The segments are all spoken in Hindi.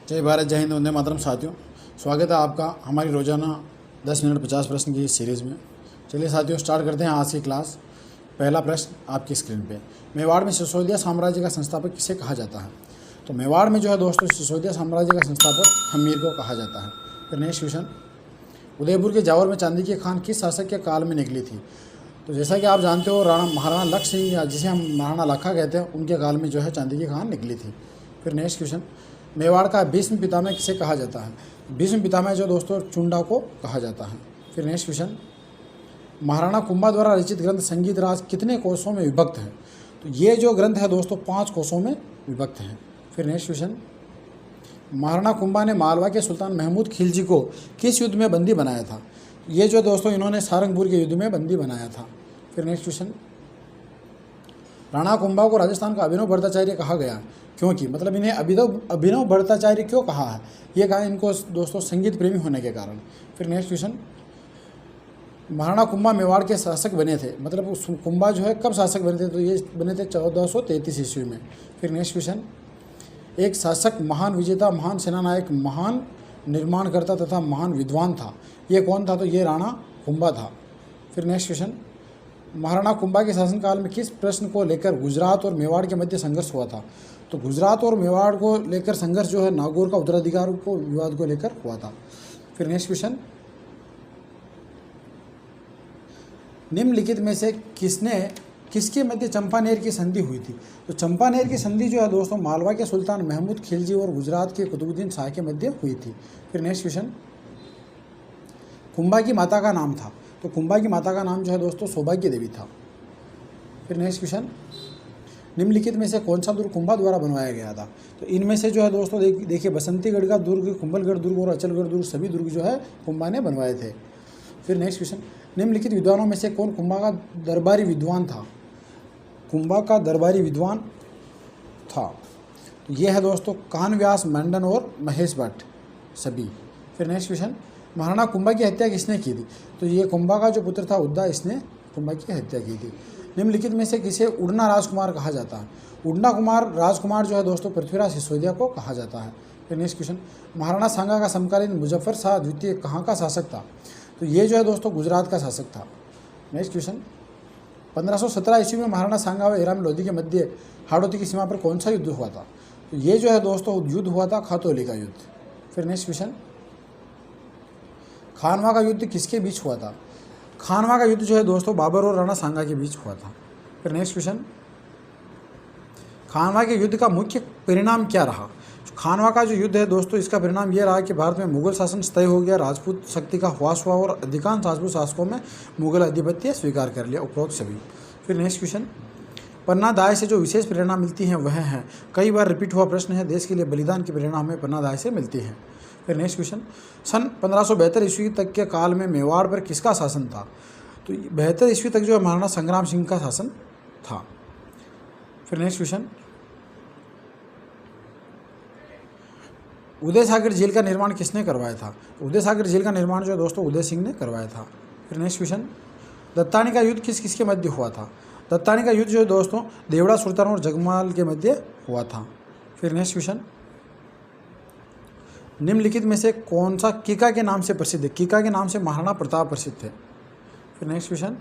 जय भारत, जय हिंद, वंदे मातरम। साथियों, स्वागत है आपका हमारी रोज़ाना 10 मिनट 50 प्रश्न की सीरीज़ में। चलिए साथियों, स्टार्ट करते हैं आज की क्लास। पहला प्रश्न आपकी स्क्रीन पे। मेवाड़ में सिसोदिया साम्राज्य का संस्थापक किसे कहा जाता है? तो मेवाड़ में जो है दोस्तों, सिसोदिया साम्राज्य का संस्थापक हमीर को कहा जाता है। फिर नेक्स्ट क्वेश्चन, उदयपुर के जावर में चांदी की खान किस शासक के काल में निकली थी? तो जैसा कि आप जानते हो, महाराणा लक्ष्य सिंह, या जिसे हम महाराणा लाखा कहते हैं, उनके काल में जो है चांदी की खान निकली थी। फिर नेक्स्ट क्वेश्चन, मेवाड़ का भीष्म पितामह किसे कहा जाता है? भीष्म पितामह जो दोस्तों चुंडा को कहा जाता है। फिर नेक्स्ट क्वेश्चन, महाराणा कुंभा द्वारा रचित ग्रंथ संगीत राज कितने कोषों में विभक्त है? तो ये जो ग्रंथ है दोस्तों 5 कोषों में विभक्त है। फिर नेक्स्ट क्वेश्चन, महाराणा कुंभा ने मालवा के सुल्तान महमूद खिलजी को किस युद्ध में बंदी बनाया था? ये जो दोस्तों इन्होंने सारंगपुर के युद्ध में बंदी बनाया था। फिर नेक्स्ट क्वेश्चन, राणा कुंभा को राजस्थान का अभिनव भट्टाचार्य कहा गया क्योंकि, मतलब इन्हें अभिनव भट्टाचार्य क्यों कहा है? ये कहा इनको दोस्तों संगीत प्रेमी होने के कारण। फिर नेक्स्ट क्वेश्चन, महाराणा कुंभा मेवाड़ के शासक बने थे, मतलब कुंभा जो है कब शासक बने थे? तो ये बने थे 1433 ईस्वी में। फिर नेक्स्ट क्वेश्चन, एक शासक महान विजेता, महान सेनानायक, महान निर्माणकर्ता तथा महान विद्वान था, ये कौन था? तो ये राणा कुंभा था। फिर नेक्स्ट क्वेश्चन, महाराणा कुंभा के शासनकाल में किस प्रश्न को लेकर गुजरात और मेवाड़ के मध्य संघर्ष हुआ था? तो गुजरात और मेवाड़ को लेकर संघर्ष जो है नागौर का उत्तराधिकार को विवाद को लेकर हुआ था। फिर नेक्स्ट क्वेश्चन, निम्नलिखित में से किसके मध्य चंपानेर की संधि हुई थी? तो चंपानेर की संधि जो है दोस्तों मालवा के सुल्तान महमूद खिलजी और गुजरात के कुतुबुद्दीन शाह के मध्य हुई थी। फिर नेक्स्ट क्वेश्चन, कुंभा की माता का नाम था? तो कुंभा की माता का नाम जो है दोस्तों सौभाग्य देवी था। फिर नेक्स्ट क्वेश्चन, निम्नलिखित में से कौन सा दुर्ग कुंभा द्वारा बनवाया गया था? तो इनमें से जो है दोस्तों देखिए बसंतीगढ़ का दुर्ग, कुंभलगढ़ दुर्ग और अचलगढ़ दुर्ग, सभी दुर्ग जो है कुंभा ने बनवाए थे। फिर नेक्स्ट क्वेश्चन, निम्नलिखित विद्वानों में से कौन कुंभा का दरबारी विद्वान था? कुंभा का दरबारी विद्वान था तो ये है दोस्तों कानव्यास, मंडन और महेश भट्ट सभी। फिर नेक्स्ट क्वेश्चन, महाराणा कुंभा की हत्या किसने की थी? तो ये कुंभा का जो पुत्र था उद्दा, इसने कुंभा की हत्या की थी। निम्नलिखित में से किसे उड़ना राजकुमार कहा जाता है? उड़ना राजकुमार जो है दोस्तों पृथ्वीराज सिसोदिया को कहा जाता है। फिर नेक्स्ट क्वेश्चन, महाराणा सांगा का समकालीन मुजफ्फर शाह द्वितीय कहाँ का शासक था? तो ये जो है दोस्तों गुजरात का शासक था। नेक्स्ट क्वेश्चन, 1517 ईस्वी में महाराणा सांगा व इराम लोधी के मध्य हाड़ौती की सीमा पर कौन सा युद्ध हुआ था? तो ये जो है दोस्तों युद्ध हुआ था खातौली का युद्ध। फिर नेक्स्ट क्वेश्चन, खानवा का युद्ध किसके बीच हुआ था? खानवा का युद्ध जो है दोस्तों बाबर और राणा सांगा के बीच हुआ था। फिर नेक्स्ट क्वेश्चन, खानवा के युद्ध का मुख्य परिणाम क्या रहा? खानवा का जो युद्ध है दोस्तों, इसका परिणाम यह रहा कि भारत में मुगल शासन स्थायी हो गया, राजपूत शक्ति का ह्रास हुआ और अधिकांश राजपूत शासकों में मुगल आधिपत्य स्वीकार कर लिया, उपरोक्त सभी। फिर नेक्स्ट क्वेश्चन, पन्ना दाय से जो विशेष प्रेरणा मिलती है वह है, कई बार रिपीट हुआ प्रश्न है, देश के लिए बलिदान की प्रेरणा हमें पन्ना दाय से मिलती है। फिर नेक्स्ट क्वेश्चन, सन 1572 ईस्वी तक के काल में मेवाड़ पर किसका शासन था? तो 72 ईस्वी तक जो है महाराणा संग्राम सिंह का शासन था। फिर नेक्स्ट क्वेश्चन, उदय सागर झील का निर्माण किसने करवाया था? उदय सागर झील का निर्माण जो है दोस्तों उदय सिंह ने करवाया था। फिर नेक्स्ट क्वेश्चन, दत्तानी का युद्ध किसके मध्य हुआ था? दत्तानी का युद्ध जो है दोस्तों देवड़ा सुल्तान और जगमाल के मध्य हुआ था। फिर नेक्स्ट क्वेश्चन, निम्नलिखित में से कौन सा कीका के नाम से प्रसिद्ध है? कीका के नाम से महाराणा प्रताप प्रसिद्ध थे। फिर नेक्स्ट क्वेश्चन,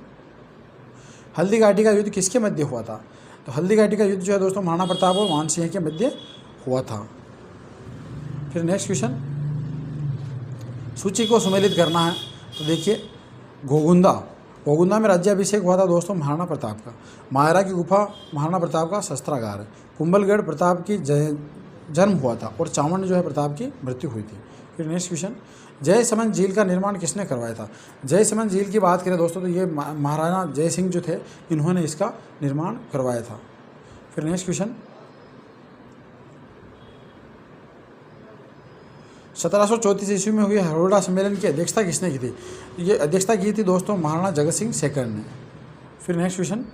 हल्दी घाटी का युद्ध किसके मध्य हुआ था? तो हल्दी घाटी का युद्ध जो है दोस्तों महाराणा प्रताप और मानसिंह के मध्य हुआ था। फिर नेक्स्ट क्वेश्चन, सूची को सुमेलित करना है तो देखिए, घोगुंदा में राज्याभिषेक हुआ था दोस्तों महाराणा प्रताप का। मायरा की गुफा महाराणा प्रताप का शस्त्रागार है। कुंभलगढ़ प्रताप की जन्म हुआ था और चावंड जो है प्रताप की मृत्यु हुई थी। फिर नेक्स्ट क्वेश्चन, जयसमंद झील का निर्माण किसने करवाया था? जयसमंद झील की बात करें दोस्तों तो ये महाराणा जय सिंह जो थे, इन्होंने इसका निर्माण करवाया था। फिर नेक्स्ट क्वेश्चन, 1734 ईस्वी में हुए हरोड़ा सम्मेलन की अध्यक्षता किसने की थी? ये अध्यक्षता की थी दोस्तों महाराणा जगत सिंह सेकंड ने। फिर नेक्स्ट क्वेश्चन,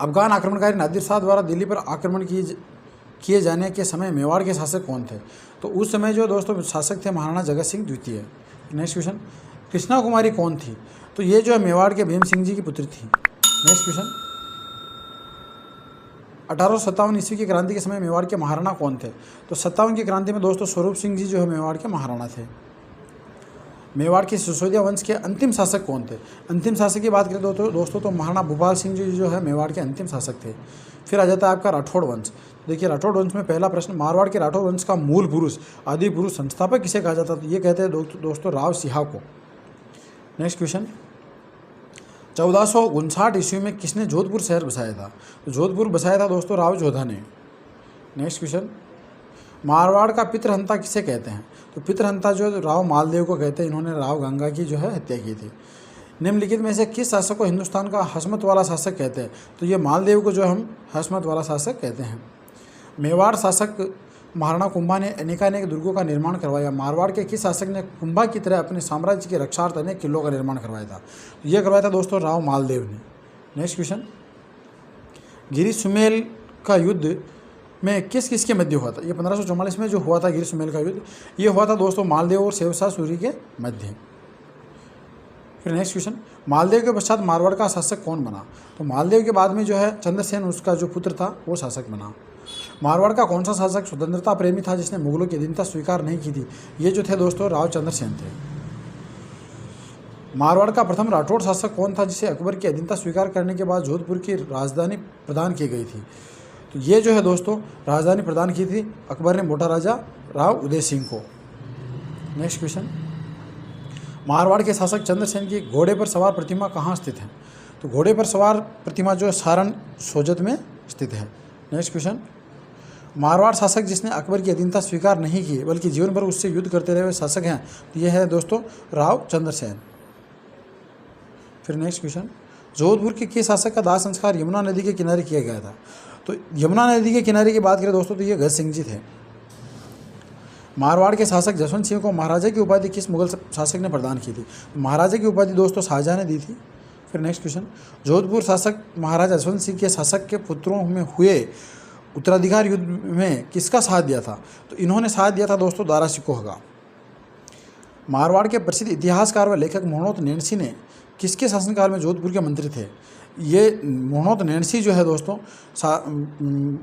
अफगान आक्रमणकारी नादिर शाह द्वारा दिल्ली पर आक्रमण किए जाने के समय मेवाड़ के शासक कौन थे? तो उस समय जो दोस्तों शासक थे महाराणा जगत सिंह द्वितीय। नेक्स्ट क्वेश्चन, कृष्णा कुमारी कौन थी? तो ये जो है मेवाड़ के भीम सिंह जी की पुत्री थी। नेक्स्ट क्वेश्चन, 1857 ईस्वी की क्रांति के समय मेवाड़ के महाराणा कौन थे? तो 57 की क्रांति में दोस्तों स्वरूप सिंह जी जो है मेवाड़ के महाराणा थे। मेवाड़ के सिसोदिया वंश के अंतिम शासक कौन थे? अंतिम शासक की बात करें दोस्तों तो महाराणा भूपाल सिंह जी जो है मेवाड़ के अंतिम शासक थे। फिर आ जाता है आपका राठौड़ वंश। देखिए राठौड़ वंश में पहला प्रश्न, मारवाड़ के राठौड़ वंश का मूल पुरुष, आदि पुरुष, संस्थापक किसे कहा जाता? तो ये कहते हैं दोस्तों राव सिंह को। नेक्स्ट क्वेश्चन, 1459 ईस्वी में किसने जोधपुर शहर बसाया था? तो जोधपुर बसाया था दोस्तों राव जोधा ने। नेक्स्ट क्वेश्चन, मारवाड़ का पितृहंता किसे कहते हैं? तो पितृहंता जो राव मालदेव को कहते हैं, इन्होंने राव गंगा की जो है हत्या की थी। निम्नलिखित में से किस शासक को हिंदुस्तान का हसमत वाला शासक कहते हैं? तो ये मालदेव को जो हम हसमत वाला शासक कहते हैं। मेवाड़ शासक महाराणा कुंभा ने अनेकानेक दुर्गों का निर्माण करवाया। मारवाड़ के किस शासक ने कुंभा की तरह अपने साम्राज्य की रक्षार्थ अनेक किलों का निर्माण करवाया था? यह करवाया था दोस्तों राव मालदेव ने। नेक्स्ट क्वेश्चन, गिरी सुमेल का युद्ध में किस किस के मध्य हुआ था? ये 1544 में जो हुआ था गिरी सुमेल का युद्ध, ये हुआ था दोस्तों मालदेव और शेरशाह सूरी के मध्य। फिर नेक्स्ट क्वेश्चन, मालदेव के पश्चात मारवाड़ का शासक कौन बना? तो मालदेव के बाद में जो है चंद्रसेन उसका जो पुत्र था वो शासक बना। मारवाड़ का कौन सा शासक स्वतंत्रता प्रेमी था जिसने मुगलों की अधीनता स्वीकार नहीं की थी? ये जो थे दोस्तों राव चंद्रसेन थे। मारवाड़ का प्रथम राठौड़ शासक कौन था जिसे अकबर की अधीनता स्वीकार करने के बाद जोधपुर की राजधानी प्रदान की गई थी? तो ये जो है दोस्तों राजधानी प्रदान की थी अकबर ने मोटा राजा राव उदय सिंह को। नेक्स्ट क्वेश्चन, मारवाड़ के शासक चंद्रसेन की घोड़े पर सवार प्रतिमा कहाँ स्थित है? तो घोड़े पर सवार प्रतिमा जो है सारण सोजत में स्थित है। नेक्स्ट क्वेश्चन, मारवाड़ शासक जिसने अकबर की अधीनता स्वीकार नहीं की बल्कि जीवन भर उससे युद्ध करते रहे हुए शासक हैं, तो ये है दोस्तों राव चंद्रसेन। फिर नेक्स्ट क्वेश्चन, जोधपुर के किस शासक का दाह संस्कार यमुना नदी के किनारे किया गया था? तो यमुना नदी के किनारे की बात करें दोस्तों तो ये गज सिंह जी थे। मारवाड़ के शासक जसवंत सिंह को महाराजा की उपाधि किस मुगल शासक ने प्रदान की थी? महाराजा की उपाधि दोस्तों शाहजहां ने दी थी। फिर नेक्स्ट क्वेश्चन, जोधपुर शासक महाराजा जसवंत सिंह के शासक के पुत्रों में हुए उत्तराधिकार युद्ध में किसका साथ दिया था? तो इन्होंने साथ दिया था दोस्तों दारा शिकोह का। मारवाड़ के प्रसिद्ध इतिहासकार व लेखक मोहनोत नैणसी ने किसके शासनकाल में जोधपुर के मंत्री थे? ये मोहनोत नैणसी जो है दोस्तों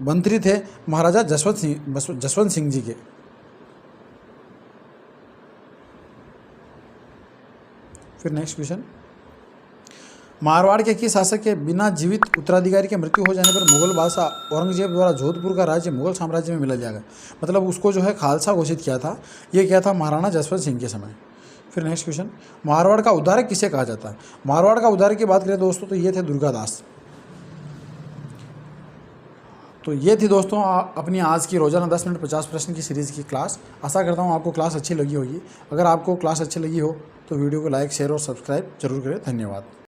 मंत्री थे महाराजा जसवंत सिंह जी के। फिर नेक्स्ट क्वेश्चन, मारवाड़ के किस शासक के बिना जीवित उत्तराधिकारी के मृत्यु हो जाने पर मुगल बादशाह औरंगजेब द्वारा जोधपुर का राज्य मुगल साम्राज्य में मिला जाएगा? मतलब उसको जो है खालसा घोषित किया था। ये किया था महाराणा जसवंत सिंह के समय। फिर नेक्स्ट क्वेश्चन, मारवाड़ का उद्धारक किसे कहा जाता है? मारवाड़ का उद्धारक की बात करें दोस्तों तो ये थे दुर्गादास। तो ये थी दोस्तों अपनी आज की रोजाना 10 मिनट 50 प्रश्न की सीरीज़ की क्लास। आशा करता हूँ आपको क्लास अच्छी लगी होगी। अगर आपको क्लास अच्छी लगी हो तो वीडियो को लाइक, शेयर और सब्सक्राइब जरूर करें। धन्यवाद।